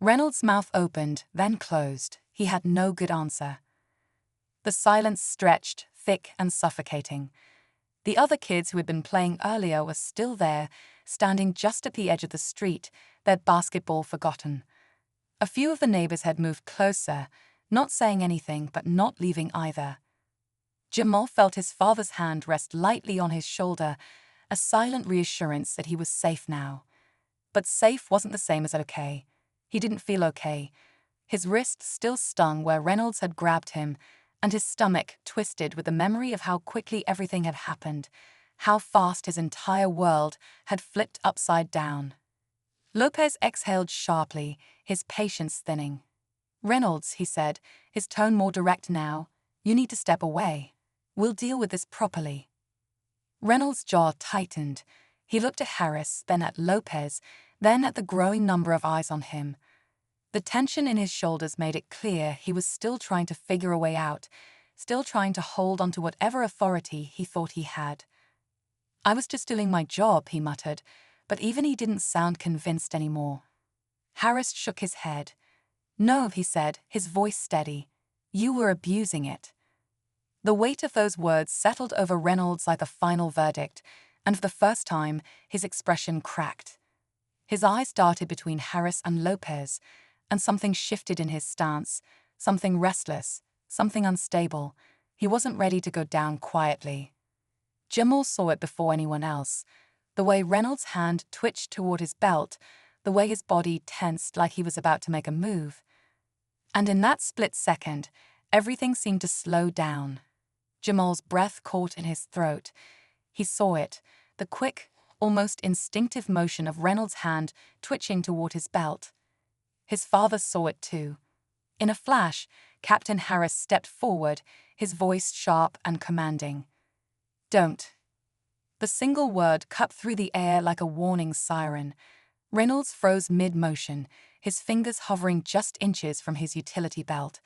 Reynolds' mouth opened, then closed. He had no good answer. The silence stretched, thick and suffocating. The other kids who had been playing earlier were still there, standing just at the edge of the street, their basketball forgotten. A few of the neighbors had moved closer, not saying anything but not leaving either. Jamal felt his father's hand rest lightly on his shoulder, a silent reassurance that he was safe now. But safe wasn't the same as okay. He didn't feel okay. His wrist still stung where Reynolds had grabbed him, and his stomach twisted with the memory of how quickly everything had happened, how fast his entire world had flipped upside down. Lopez exhaled sharply, his patience thinning. "Reynolds," he said, his tone more direct now, "you need to step away. We'll deal with this properly." Reynolds' jaw tightened. He looked at Harris, then at Lopez, then at the growing number of eyes on him. The tension in his shoulders made it clear he was still trying to figure a way out, still trying to hold onto whatever authority he thought he had. "I was just doing my job," he muttered, but even he didn't sound convinced anymore. Harris shook his head. "No," he said, his voice steady. "You were abusing it." The weight of those words settled over Reynolds like the final verdict, and for the first time, his expression cracked. His eyes darted between Harris and Lopez, and something shifted in his stance, something restless, something unstable. He wasn't ready to go down quietly. Jamal saw it before anyone else, the way Reynolds' hand twitched toward his belt, the way his body tensed like he was about to make a move. And in that split second, everything seemed to slow down. Jamal's breath caught in his throat. He saw it, the quick, almost instinctive motion of Reynolds' hand twitching toward his belt. His father saw it too. In a flash, Captain Harris stepped forward, his voice sharp and commanding. "Don't." The single word cut through the air like a warning siren. Reynolds froze mid-motion, his fingers hovering just inches from his utility belt.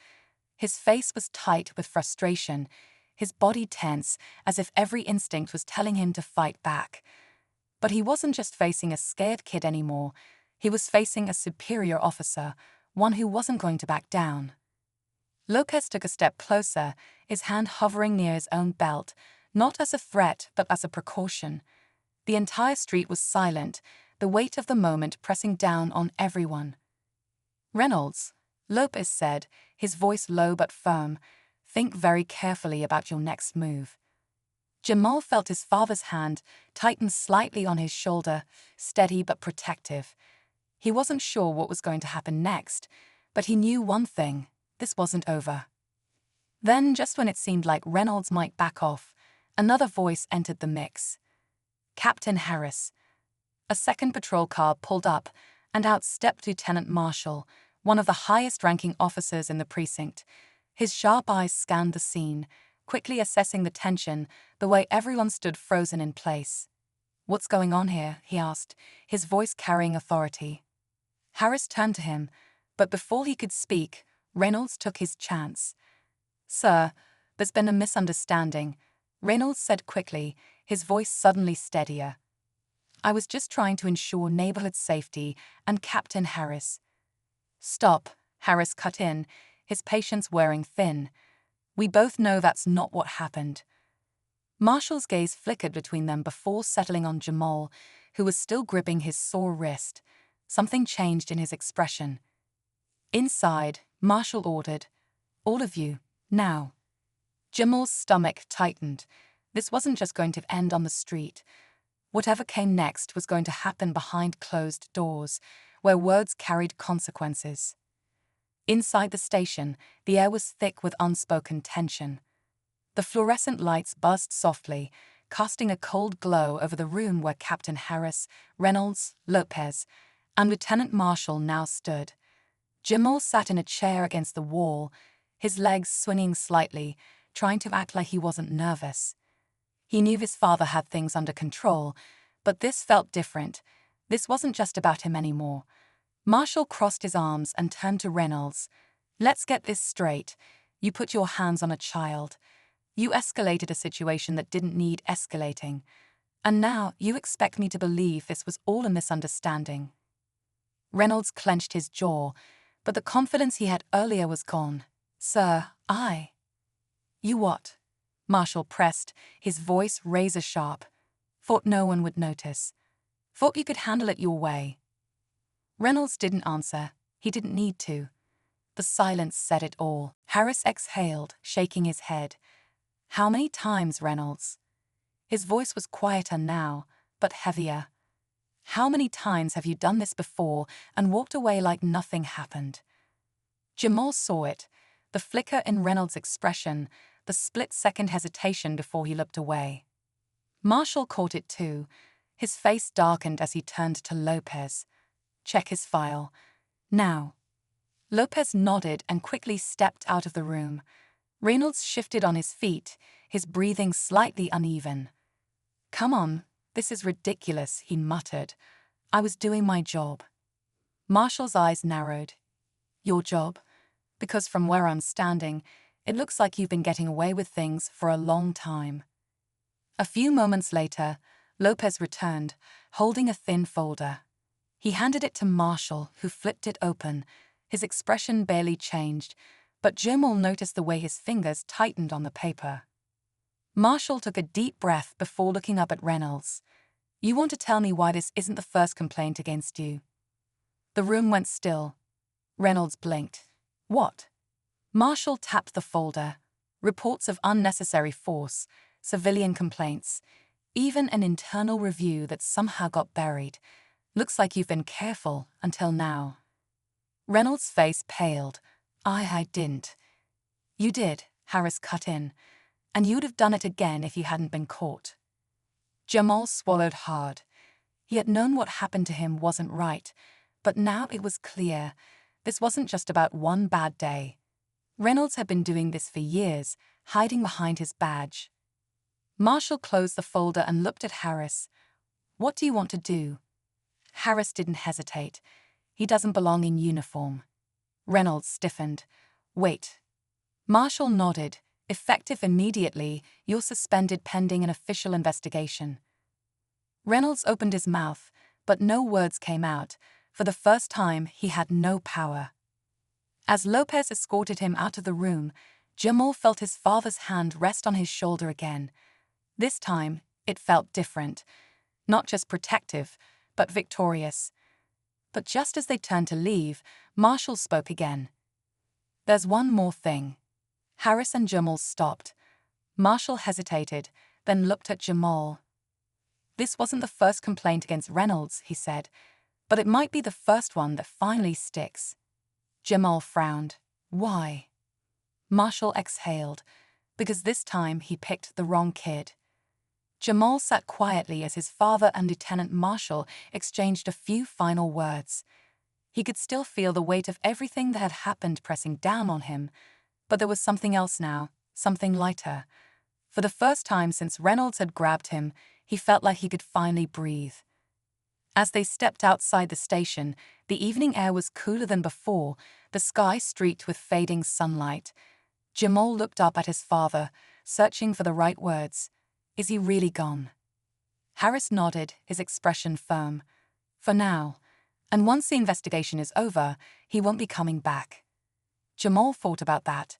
His face was tight with frustration, his body tense, as if every instinct was telling him to fight back. But he wasn't just facing a scared kid anymore. He was facing a superior officer, one who wasn't going to back down. Lopez took a step closer, his hand hovering near his own belt, not as a threat but as a precaution. The entire street was silent, the weight of the moment pressing down on everyone. "Reynolds," Lopez said, his voice low but firm, "think very carefully about your next move." Jamal felt his father's hand tighten slightly on his shoulder, steady but protective. He wasn't sure what was going to happen next, but he knew one thing: this wasn't over. Then, just when it seemed like Reynolds might back off, another voice entered the mix. "Captain Harris." A second patrol car pulled up, and out stepped Lieutenant Marshall, one of the highest-ranking officers in the precinct. His sharp eyes scanned the scene, quickly assessing the tension, the way everyone stood frozen in place. "What's going on here?" he asked, his voice carrying authority. Harris turned to him, but before he could speak, Reynolds took his chance. "Sir, there's been a misunderstanding," Reynolds said quickly, his voice suddenly steadier. "I was just trying to ensure neighborhood safety and Captain Harris." "Stop," Harris cut in, his patience wearing thin. "We both know that's not what happened." Marshall's gaze flickered between them before settling on Jamal, who was still gripping his sore wrist. Something changed in his expression. "Inside," Marshall ordered. "All of you, now." Jamal's stomach tightened. This wasn't just going to end on the street. Whatever came next was going to happen behind closed doors, where words carried consequences. Inside the station, the air was thick with unspoken tension. The fluorescent lights buzzed softly, casting a cold glow over the room where Captain Harris, Reynolds, Lopez, and Lieutenant Marshall now stood. Jamal sat in a chair against the wall, his legs swinging slightly, trying to act like he wasn't nervous. He knew his father had things under control, but this felt different. This wasn't just about him anymore. Marshall crossed his arms and turned to Reynolds. "Let's get this straight. You put your hands on a child. You escalated a situation that didn't need escalating. And now you expect me to believe this was all a misunderstanding." Reynolds clenched his jaw, but the confidence he had earlier was gone. "Sir, I—" "You what?" Marshall pressed, his voice razor-sharp. "Thought no one would notice. Thought you could handle it your way." Reynolds didn't answer. He didn't need to. The silence said it all. Harris exhaled, shaking his head. "How many times, Reynolds?" His voice was quieter now, but heavier. "How many times have you done this before and walked away like nothing happened?" Jamal saw it, the flicker in Reynolds' expression, the split-second hesitation before he looked away. Marshall caught it too. His face darkened as he turned to Lopez. "Check his file. Now." Lopez nodded and quickly stepped out of the room. Reynolds shifted on his feet, his breathing slightly uneven. "Come on, this is ridiculous," he muttered. "I was doing my job." Marshall's eyes narrowed. "Your job? Because from where I'm standing, it looks like you've been getting away with things for a long time." A few moments later, Lopez returned, holding a thin folder. He handed it to Marshall, who flipped it open. His expression barely changed, but Jamal noticed the way his fingers tightened on the paper. Marshall took a deep breath before looking up at Reynolds. "You want to tell me why this isn't the first complaint against you?" The room went still. Reynolds blinked. "What?" Marshall tapped the folder. Reports of unnecessary force, civilian complaints, even an internal review that somehow got buried. "Looks like you've been careful until now." Reynolds' face paled. I didn't." "You did," Harris cut in. "And you'd have done it again if you hadn't been caught." Jamal swallowed hard. He had known what happened to him wasn't right, but now it was clear. This wasn't just about one bad day. Reynolds had been doing this for years, hiding behind his badge. Marshall closed the folder and looked at Harris. "What do you want to do?" Harris didn't hesitate. "He doesn't belong in uniform." Reynolds stiffened. "Wait." Marshall nodded. "Effective immediately, you're suspended pending an official investigation." Reynolds opened his mouth, but no words came out. For the first time, he had no power. As Lopez escorted him out of the room, Jamal felt his father's hand rest on his shoulder again. This time, it felt different. Not just protective, but victorious. But just as they turned to leave, Marshall spoke again. "There's one more thing." Harris and Jamal stopped. Marshall hesitated, then looked at Jamal. "This wasn't the first complaint against Reynolds," he said, "but it might be the first one that finally sticks." Jamal frowned. "Why?" Marshall exhaled. "Because this time he picked the wrong kid." Jamal sat quietly as his father and Lieutenant Marshall exchanged a few final words. He could still feel the weight of everything that had happened pressing down on him, but there was something else now, something lighter. For the first time since Reynolds had grabbed him, he felt like he could finally breathe. As they stepped outside the station, the evening air was cooler than before, the sky streaked with fading sunlight. Jamal looked up at his father, searching for the right words. "Is he really gone?" Harris nodded, his expression firm. "For now. And once the investigation is over, he won't be coming back." Jamal thought about that.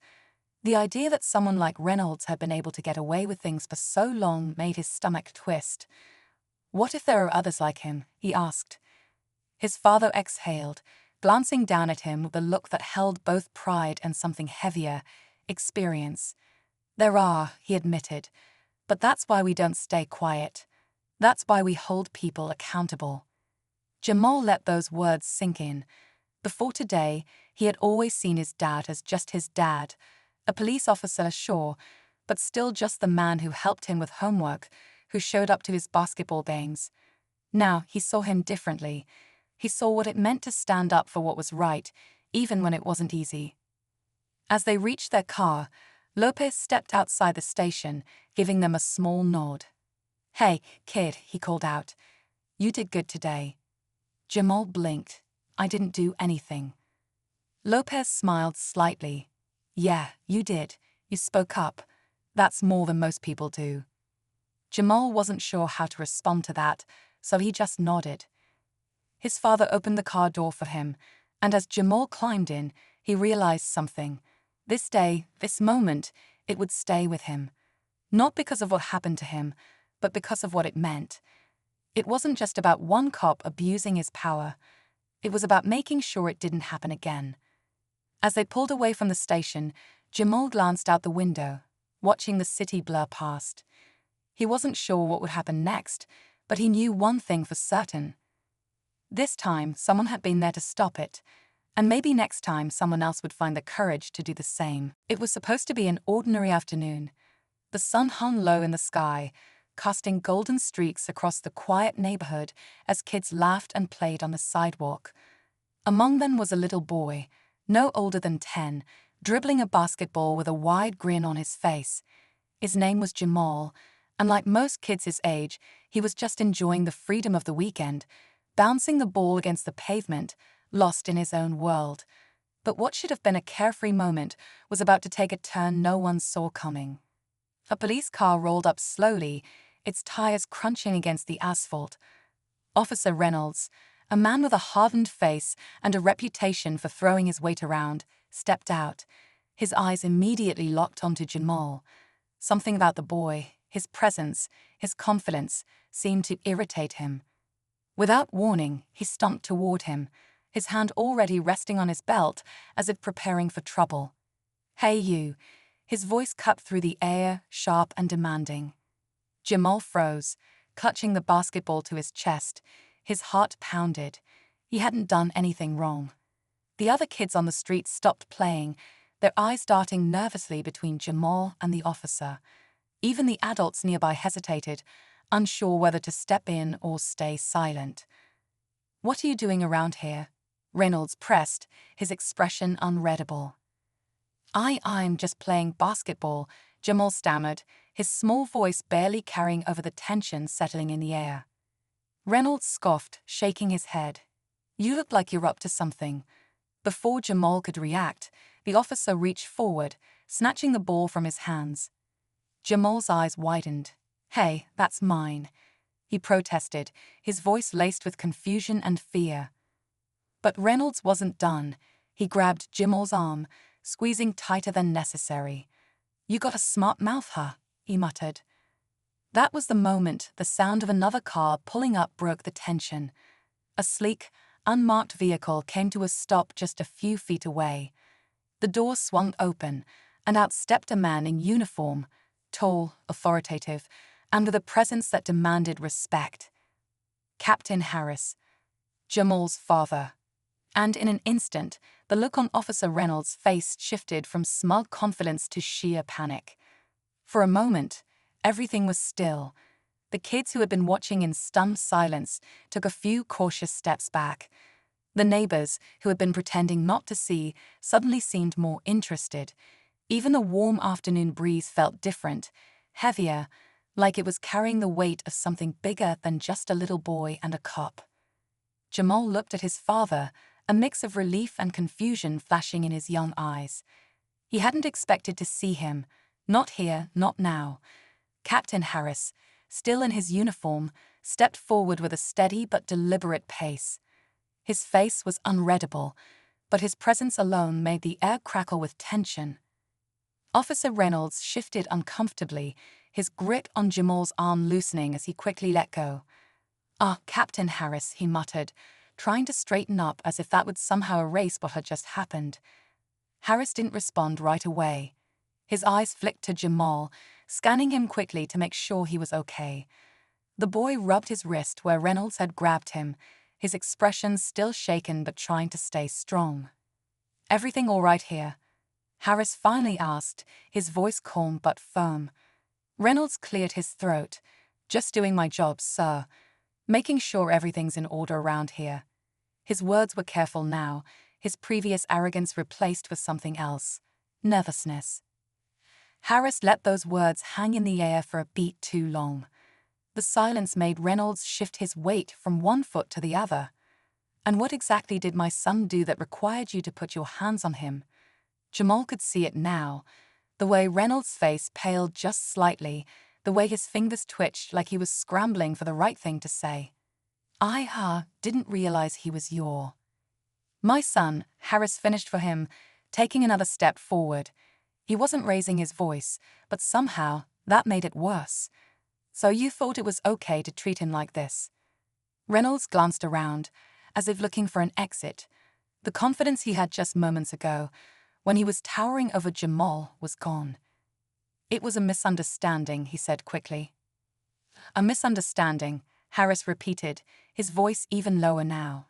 The idea that someone like Reynolds had been able to get away with things for so long made his stomach twist. "What if there are others like him?" he asked. His father exhaled, glancing down at him with a look that held both pride and something heavier, experience. "There are," he admitted, "but that's why we don't stay quiet. That's why we hold people accountable." Jamal let those words sink in. Before today, he had always seen his dad as just his dad, a police officer, sure, but still just the man who helped him with homework, who showed up to his basketball games. Now he saw him differently. He saw what it meant to stand up for what was right, even when it wasn't easy. As they reached their car, Lopez stepped outside the station, giving them a small nod. "Hey, kid," he called out. "You did good today." Jamal blinked. "I didn't do anything." Lopez smiled slightly. "Yeah, you did. You spoke up. That's more than most people do." Jamal wasn't sure how to respond to that, so he just nodded. His father opened the car door for him, and as Jamal climbed in, he realized something. This day, this moment, it would stay with him. Not because of what happened to him, but because of what it meant. It wasn't just about one cop abusing his power. It was about making sure it didn't happen again. As they pulled away from the station, Jamal glanced out the window, watching the city blur past. He wasn't sure what would happen next, but he knew one thing for certain. This time, someone had been there to stop it, and maybe next time someone else would find the courage to do the same. It was supposed to be an ordinary afternoon. The sun hung low in the sky, casting golden streaks across the quiet neighborhood as kids laughed and played on the sidewalk. Among them was a little boy, no older than 10, dribbling a basketball with a wide grin on his face. His name was Jamal, and like most kids his age, he was just enjoying the freedom of the weekend, bouncing the ball against the pavement, lost in his own world. But what should have been a carefree moment was about to take a turn no one saw coming. A police car rolled up slowly, its tires crunching against the asphalt. Officer Reynolds, a man with a hardened face and a reputation for throwing his weight around, stepped out. His eyes immediately locked onto Jamal. Something about the boy, his presence, his confidence, seemed to irritate him. Without warning, he stomped toward him, his hand already resting on his belt as if preparing for trouble. "Hey you," his voice cut through the air, sharp and demanding. Jamal froze, clutching the basketball to his chest. His heart pounded. He hadn't done anything wrong. The other kids on the street stopped playing, their eyes darting nervously between Jamal and the officer. Even the adults nearby hesitated, unsure whether to step in or stay silent. "What are you doing around here?" Reynolds pressed, his expression unreadable. I'm just playing basketball," Jamal stammered, his small voice barely carrying over the tension settling in the air. Reynolds scoffed, shaking his head. "You look like you're up to something." Before Jamal could react, the officer reached forward, snatching the ball from his hands. Jamal's eyes widened. "Hey, that's mine," he protested, his voice laced with confusion and fear. But Reynolds wasn't done. He grabbed Jamal's arm, squeezing tighter than necessary. "You got a smart mouth, huh?" he muttered. That was the moment the sound of another car pulling up broke the tension. A sleek, unmarked vehicle came to a stop just a few feet away. The door swung open, and out stepped a man in uniform, tall, authoritative, and with a presence that demanded respect. Captain Harris, Jamal's father. And in an instant, the look on Officer Reynolds' face shifted from smug confidence to sheer panic. For a moment, everything was still. The kids who had been watching in stunned silence took a few cautious steps back. The neighbors, who had been pretending not to see, suddenly seemed more interested. Even the warm afternoon breeze felt different, heavier, like it was carrying the weight of something bigger than just a little boy and a cop. Jamal looked at his father, a mix of relief and confusion flashing in his young eyes. He hadn't expected to see him, not here, not now. Captain Harris, still in his uniform, stepped forward with a steady but deliberate pace. His face was unreadable, but his presence alone made the air crackle with tension. Officer Reynolds shifted uncomfortably, his grip on Jamal's arm loosening as he quickly let go. Captain Harris," he muttered, trying to straighten up as if that would somehow erase what had just happened. Harris didn't respond right away. His eyes flicked to Jamal, scanning him quickly to make sure he was okay. The boy rubbed his wrist where Reynolds had grabbed him, his expression still shaken but trying to stay strong. "Everything all right here?" Harris finally asked, his voice calm but firm. Reynolds cleared his throat. "Just doing my job, sir. Making sure everything's in order around here." His words were careful now, his previous arrogance replaced with something else. Nervousness. Harris let those words hang in the air for a beat too long. The silence made Reynolds shift his weight from one foot to the other. "And what exactly did my son do that required you to put your hands on him?" Jamal could see it now. The way Reynolds' face paled just slightly, the way his fingers twitched like he was scrambling for the right thing to say. I didn't realize he was your. My son, Harris finished for him, taking another step forward. He wasn't raising his voice, but somehow that made it worse. So you thought it was okay to treat him like this? Reynolds glanced around, as if looking for an exit. The confidence he had just moments ago, when he was towering over Jamal, was gone. It was a misunderstanding, he said quickly. A misunderstanding, Harris repeated, his voice even lower now.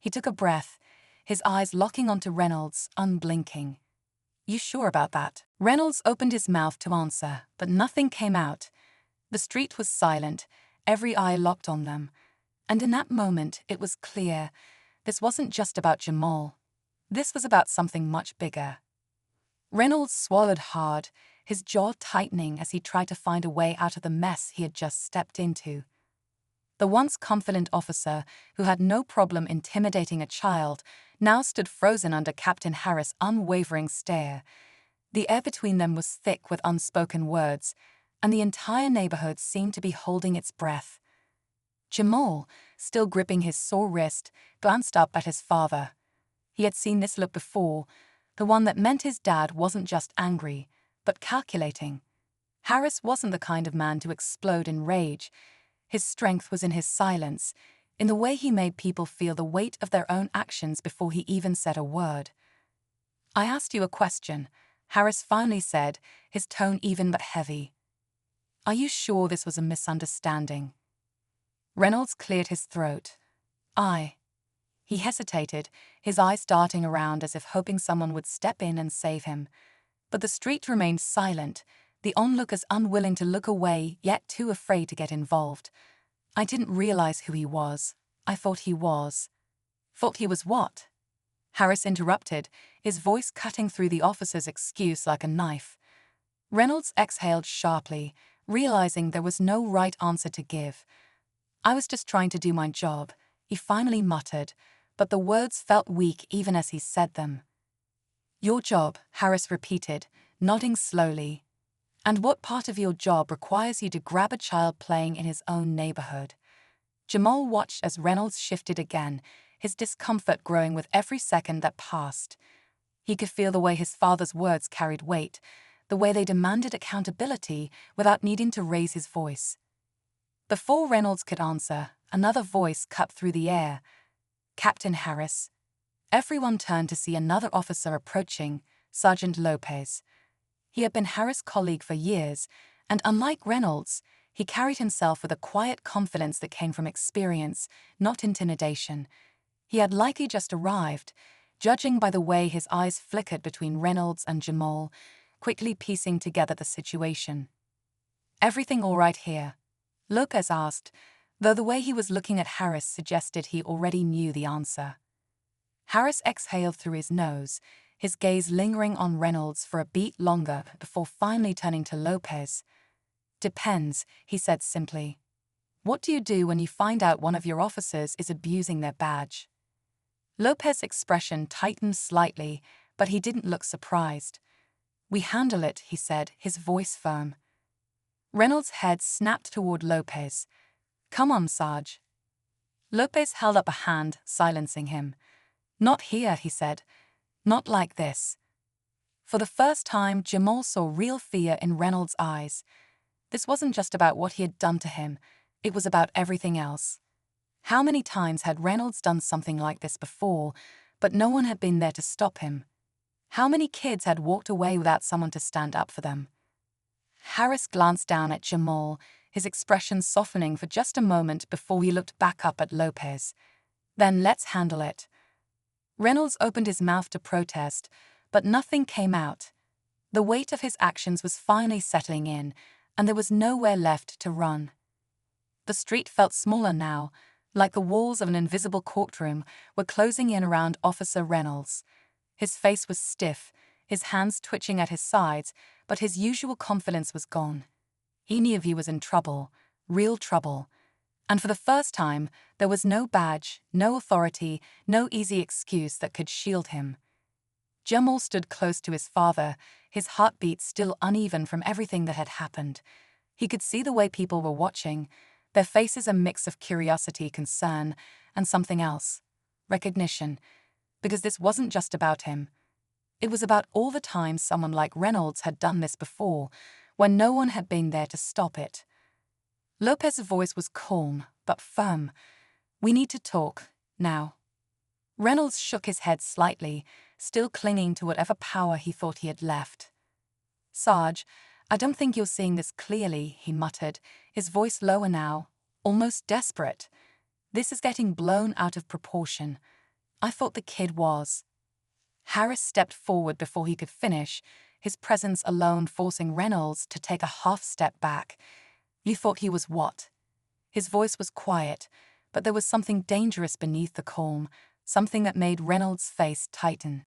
He took a breath, his eyes locking onto Reynolds, unblinking. You sure about that? Reynolds opened his mouth to answer, but nothing came out. The street was silent, every eye locked on them. And in that moment, it was clear, this wasn't just about Jamal. This was about something much bigger. Reynolds swallowed hard, his jaw tightening as he tried to find a way out of the mess he had just stepped into. The once confident officer, who had no problem intimidating a child, now stood frozen under Captain Harris' unwavering stare. The air between them was thick with unspoken words, and the entire neighborhood seemed to be holding its breath. Jamal, still gripping his sore wrist, glanced up at his father. He had seen this look before, the one that meant his dad wasn't just angry, but calculating. Harris wasn't the kind of man to explode in rage. His strength was in his silence, in the way he made people feel the weight of their own actions before he even said a word. I asked you a question, Harris finally said, his tone even but heavy. Are you sure this was a misunderstanding? Reynolds cleared his throat. He hesitated, his eyes darting around as if hoping someone would step in and save him. But the street remained silent, the onlookers unwilling to look away yet too afraid to get involved. I didn't realize who he was. I thought he was. Thought he was what? Harris interrupted, his voice cutting through the officer's excuse like a knife. Reynolds exhaled sharply, realizing there was no right answer to give. I was just trying to do my job, he finally muttered, but the words felt weak even as he said them. Your job, Harris repeated, nodding slowly. And what part of your job requires you to grab a child playing in his own neighborhood? Jamal watched as Reynolds shifted again, his discomfort growing with every second that passed. He could feel the way his father's words carried weight, the way they demanded accountability without needing to raise his voice. Before Reynolds could answer, another voice cut through the air. Captain Harris. Everyone turned to see another officer approaching, Sergeant Lopez. He had been Harris' colleague for years, and unlike Reynolds, he carried himself with a quiet confidence that came from experience, not intimidation. He had likely just arrived, judging by the way his eyes flickered between Reynolds and Jamal, quickly piecing together the situation. Everything all right here? Lopez asked, though the way he was looking at Harris suggested he already knew the answer. Harris exhaled through his nose, his gaze lingering on Reynolds for a beat longer before finally turning to Lopez. Depends, he said simply. What do you do when you find out one of your officers is abusing their badge? Lopez's expression tightened slightly, but he didn't look surprised. We handle it, he said, his voice firm. Reynolds' head snapped toward Lopez. Come on, Sarge. Lopez held up a hand, silencing him. Not here, he said. Not like this. For the first time, Jamal saw real fear in Reynolds' eyes. This wasn't just about what he had done to him, it was about everything else. How many times had Reynolds done something like this before, but no one had been there to stop him? How many kids had walked away without someone to stand up for them? Harris glanced down at Jamal, his expression softening for just a moment before he looked back up at Lopez. Then let's handle it. Reynolds opened his mouth to protest, but nothing came out. The weight of his actions was finally settling in, and there was nowhere left to run. The street felt smaller now, like the walls of an invisible courtroom were closing in around Officer Reynolds. His face was stiff, his hands twitching at his sides, but his usual confidence was gone. He knew he was in trouble, real trouble. And for the first time, there was no badge, no authority, no easy excuse that could shield him. Jamal stood close to his father, his heartbeat still uneven from everything that had happened. He could see the way people were watching, Their faces a mix of curiosity, concern, and something else. Recognition. Because this wasn't just about him. It was about all the times someone like Reynolds had done this before, when no one had been there to stop it. Lopez's voice was calm, but firm. "We need to talk, now." Reynolds shook his head slightly, still clinging to whatever power he thought he had left. "Sarge, I don't think you're seeing this clearly," he muttered, his voice lower now, almost desperate. "This is getting blown out of proportion. I thought the kid was." Harris stepped forward before he could finish, his presence alone forcing Reynolds to take a half step back. "You thought he was what?" His voice was quiet, but there was something dangerous beneath the calm, something that made Reynolds' face tighten.